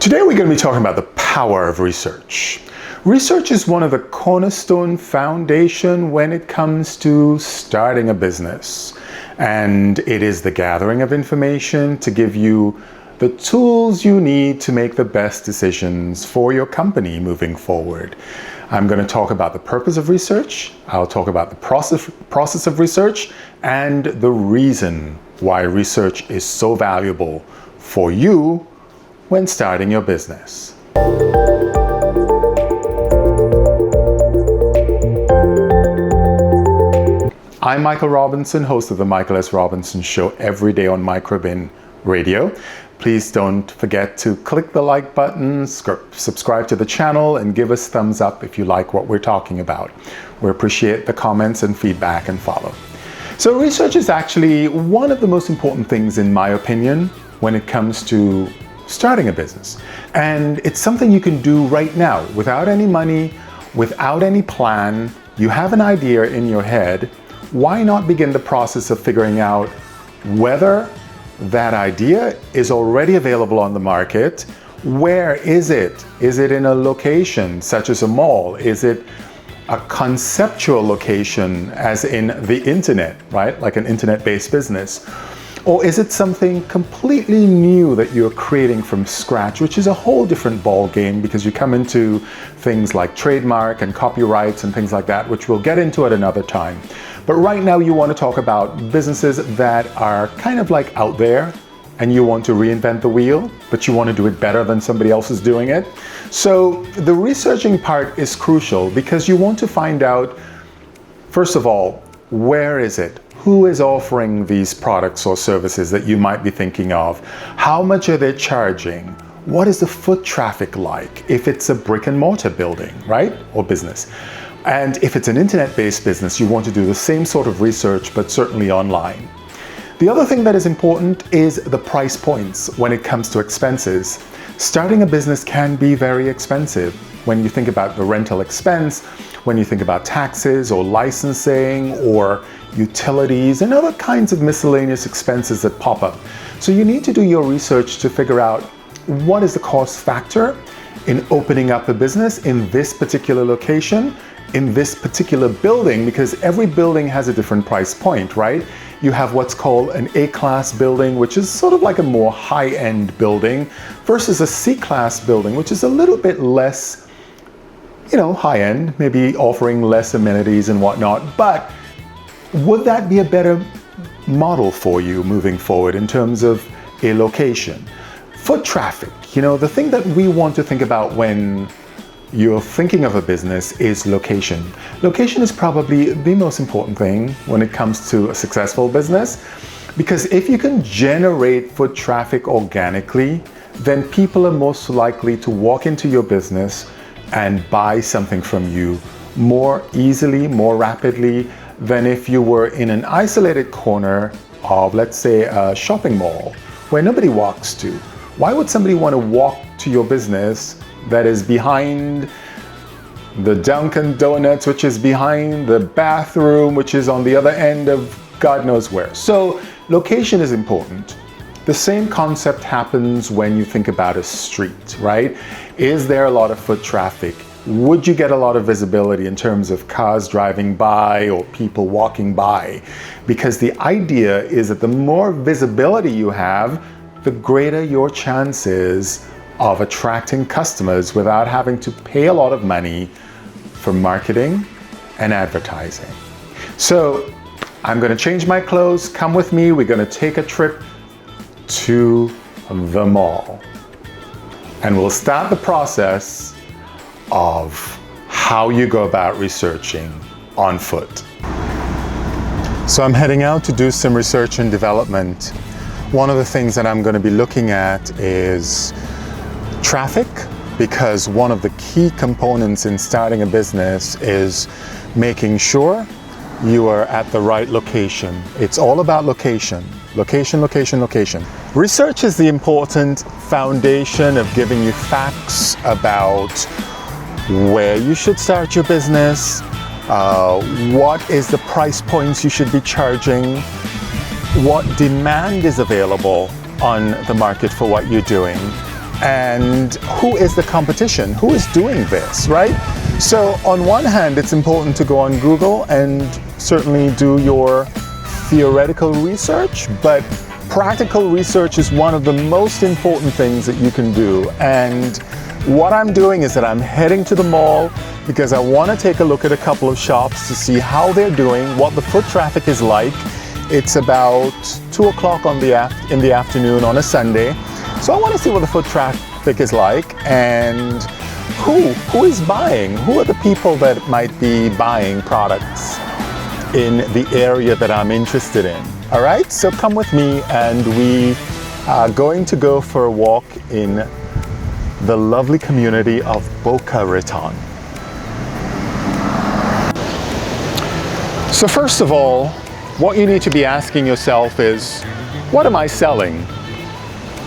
Today we're going to be talking about the power of research. Research is one of the cornerstone foundation when it comes to starting a business. And it is the gathering of information to give you the tools you need to make the best decisions for your company moving forward. I'm going to talk about the purpose of research. I'll talk about the process of research and the reason why research is so valuable for you when starting your business. I'm Michael Robinson, host of the Michael S. Robinson Show every day on Microbin Radio. Please don't forget to click the like button, subscribe to the channel, and give us thumbs up if you like what we're talking about. We appreciate the comments and feedback and follow. So research is actually one of the most important things, in my opinion, when it comes to starting a business. And it's something you can do right now without any money, without any plan. You have an idea in your head. Why not begin the process of figuring out whether that idea is already available on the market? Where is it? Is it in a location such as a mall? Is it a conceptual location as in the internet, right? Like an internet-based business? Or is it something completely new that you're creating from scratch, which is a whole different ball game because you come into things like trademark and copyrights and things like that, which we'll get into at another time. But right now you want to talk about businesses that are kind of like out there and you want to reinvent the wheel, but you want to do it better than somebody else is doing it. So the researching part is crucial because you want to find out, first of all, where is it? Who is offering these products or services that you might be thinking of? How much are they charging? What is the foot traffic like if it's a brick and mortar building, right? Or business. And if it's an internet-based business, you want to do the same sort of research, but certainly online. The other thing that is important is the price points when it comes to expenses. Starting a business can be very expensive when you think about the rental expense, when you think about taxes or licensing or utilities and other kinds of miscellaneous expenses that pop up. So you need to do your research to figure out what is the cost factor in opening up a business in this particular location, in this particular building, because every building has a different price point, right? You have what's called an A-class building, which is sort of like a more high-end building, versus a C-class building, which is a little bit less, high-end, maybe offering less amenities and whatnot. But would that be a better model for you moving forward in terms of a location? Foot traffic, the thing that we want to think about when you're thinking of a business is location. Location is probably the most important thing when it comes to a successful business, because if you can generate foot traffic organically, then people are most likely to walk into your business and buy something from you more easily, more rapidly than if you were in an isolated corner of, let's say, a shopping mall where nobody walks to. Why would somebody want to walk to your business that is behind the Dunkin' Donuts, which is behind the bathroom, which is on the other end of God knows where? So location is important. The same concept happens when you think about a street, right? Is there a lot of foot traffic? Would you get a lot of visibility in terms of cars driving by or people walking by? Because the idea is that the more visibility you have, the greater your chances of attracting customers without having to pay a lot of money for marketing and advertising. So I'm going to change my clothes. Come with me. We're going to take a trip to the mall. And we'll start the process of how you go about researching on foot. So I'm heading out to do some research and development. One of the things that I'm going to be looking at is traffic, because one of the key components in starting a business is making sure you are at the right location. It's all about location. Location, location, location. Research is the important foundation of giving you facts about where you should start your business, what is the price points you should be charging, what demand is available on the market for what you're doing, and who is the competition? Who is doing this, right? So on one hand, it's important to go on Google and certainly do your theoretical research, but practical research is one of the most important things that you can do. And what I'm doing is that I'm heading to the mall because I want to take a look at a couple of shops to see how they're doing, what the foot traffic is like. It's about 2 o'clock in the afternoon on a Sunday. So I want to see what the foot traffic is like and who is buying? Who are the people that might be buying products in the area that I'm interested in? All right, so come with me and we are going to go for a walk in the lovely community of Boca Raton. So first of all, what you need to be asking yourself is, what am I selling?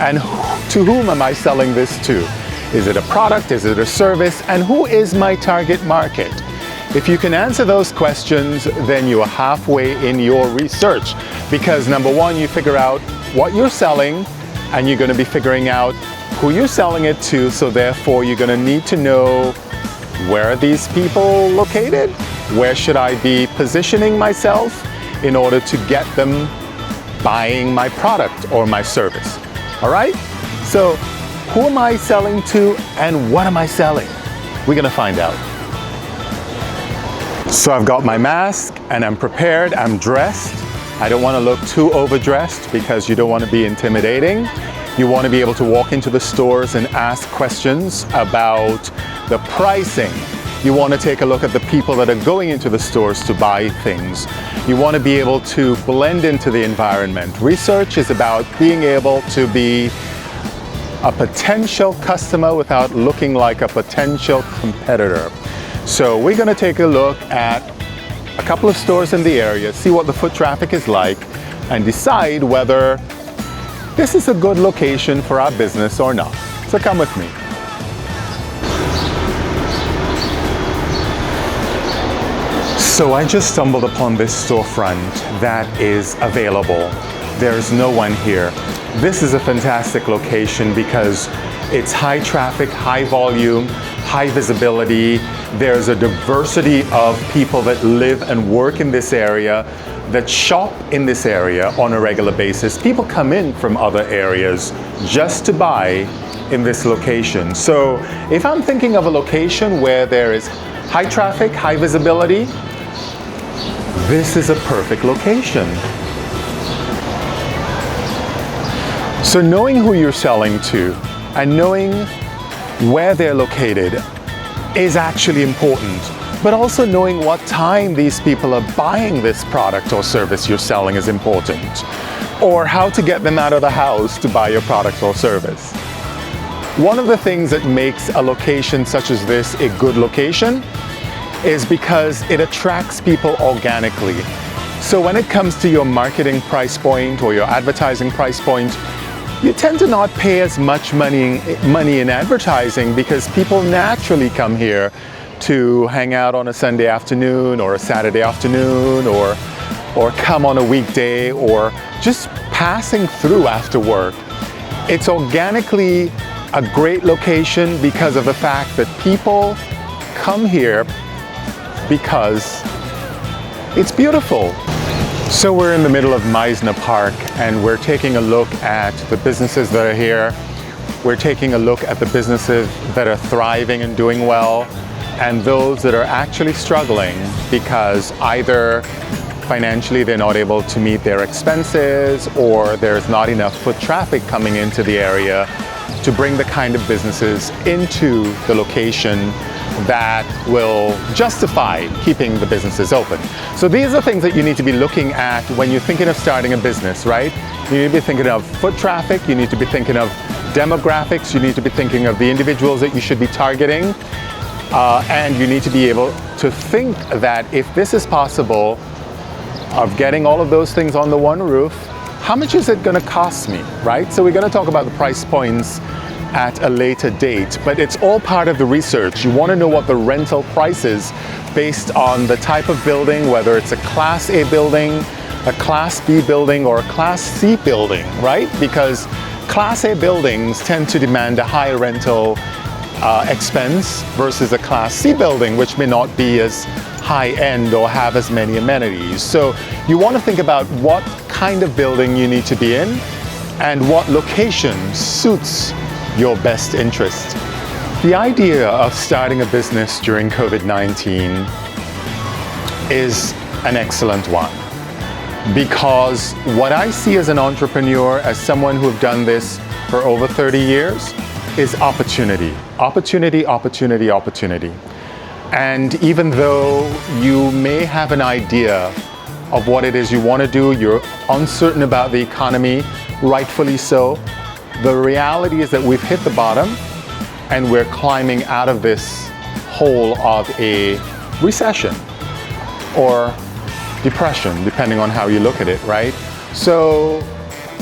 And to whom am I selling this to? Is it a product? Is it a service? And who is my target market? If you can answer those questions, then you are halfway in your research. Because number one, you figure out what you're selling, and you're going to be figuring out who you're selling it to. So therefore, you're going to need to know, where are these people located? Where should I be positioning myself in order to get them buying my product or my service? All right? So who am I selling to and what am I selling? We're going to find out. So I've got my mask and I'm prepared, I'm dressed. I don't want to look too overdressed because you don't want to be intimidating. You want to be able to walk into the stores and ask questions about the pricing. You want to take a look at the people that are going into the stores to buy things. You want to be able to blend into the environment. Research is about being able to be a potential customer without looking like a potential competitor. So we're going to take a look at a couple of stores in the area, see what the foot traffic is like, and decide whether this is a good location for our business or not. So come with me. So I just stumbled upon this storefront that is available. There's no one here. This is a fantastic location because it's high traffic, high volume, high visibility. There's a diversity of people that live and work in this area, that shop in this area on a regular basis. People come in from other areas just to buy in this location. So if I'm thinking of a location where there is high traffic, high visibility, this is a perfect location. So knowing who you're selling to and knowing where they're located is actually important, but also knowing what time these people are buying this product or service you're selling is important, or how to get them out of the house to buy your product or service. One of the things that makes a location such as this a good location is because it attracts people organically. So when it comes to your marketing price point or your advertising price point, you tend to not pay as much money in advertising because people naturally come here to hang out on a Sunday afternoon or a Saturday afternoon or come on a weekday or just passing through after work. It's organically a great location because of the fact that people come here because it's beautiful. So we're in the middle of Meisner Park and we're taking a look at the businesses that are here. We're taking a look at the businesses that are thriving and doing well and those that are actually struggling because either financially they're not able to meet their expenses or there's not enough foot traffic coming into the area to bring the kind of businesses into the location that will justify keeping the businesses open. So these are things that you need to be looking at when you're thinking of starting a business, right? You need to be thinking of foot traffic, you need to be thinking of demographics, you need to be thinking of the individuals that you should be targeting, and you need to be able to think that if this is possible, of getting all of those things on the one roof, how much is it going to cost me, right? So we're going to talk about the price points at a later date, but it's all part of the research. You want to know what the rental price is based on the type of building, whether it's a Class A building, a Class B building, or a Class C building, right? Because Class A buildings tend to demand a higher rental expense versus a Class C building, which may not be as high-end or have as many amenities. So you want to think about what kind of building you need to be in and what location suits your best interest. The idea of starting a business during COVID-19 is an excellent one, because what I see as an entrepreneur, as someone who have done this for over 30 years, is opportunity. Opportunity, opportunity, opportunity. And even though you may have an idea of what it is you want to do, you're uncertain about the economy, rightfully so, the reality is that we've hit the bottom and we're climbing out of this hole of a recession or depression, depending on how you look at it, right? So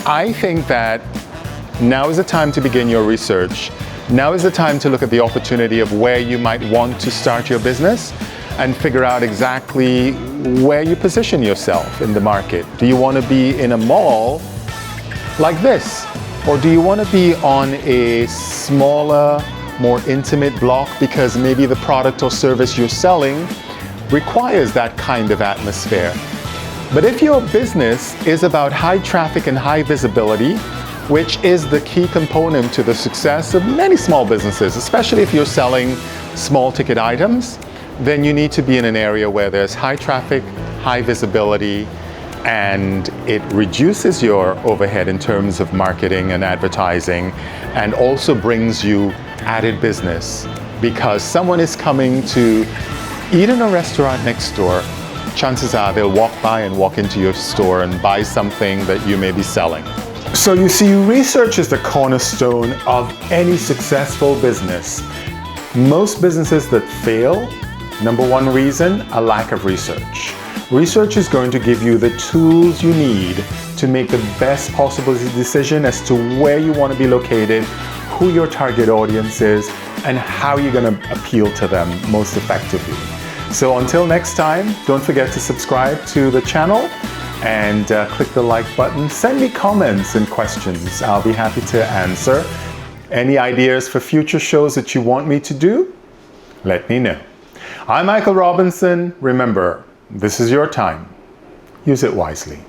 I think that now is the time to begin your research. Now is the time to look at the opportunity of where you might want to start your business and figure out exactly where you position yourself in the market. Do you want to be in a mall like this? Or do you want to be on a smaller, more intimate block because maybe the product or service you're selling requires that kind of atmosphere? But if your business is about high traffic and high visibility, which is the key component to the success of many small businesses, especially if you're selling small ticket items, then you need to be in an area where there's high traffic, high visibility, and it reduces your overhead in terms of marketing and advertising, and also brings you added business because someone is coming to eat in a restaurant next door. Chances are they'll walk by and walk into your store and buy something that you may be selling. So you see, research is the cornerstone of any successful business. Most businesses that fail, number one reason, a lack of research. Research is going to give you the tools you need to make the best possible decision as to where you want to be located, who your target audience is, and how you're going to appeal to them most effectively. So until next time, don't forget to subscribe to the channel and click the like button. Send me comments and questions. I'll be happy to answer. Any ideas for future shows that you want me to do? Let me know. I'm Michael Robinson. Remember, this is your time. Use it wisely.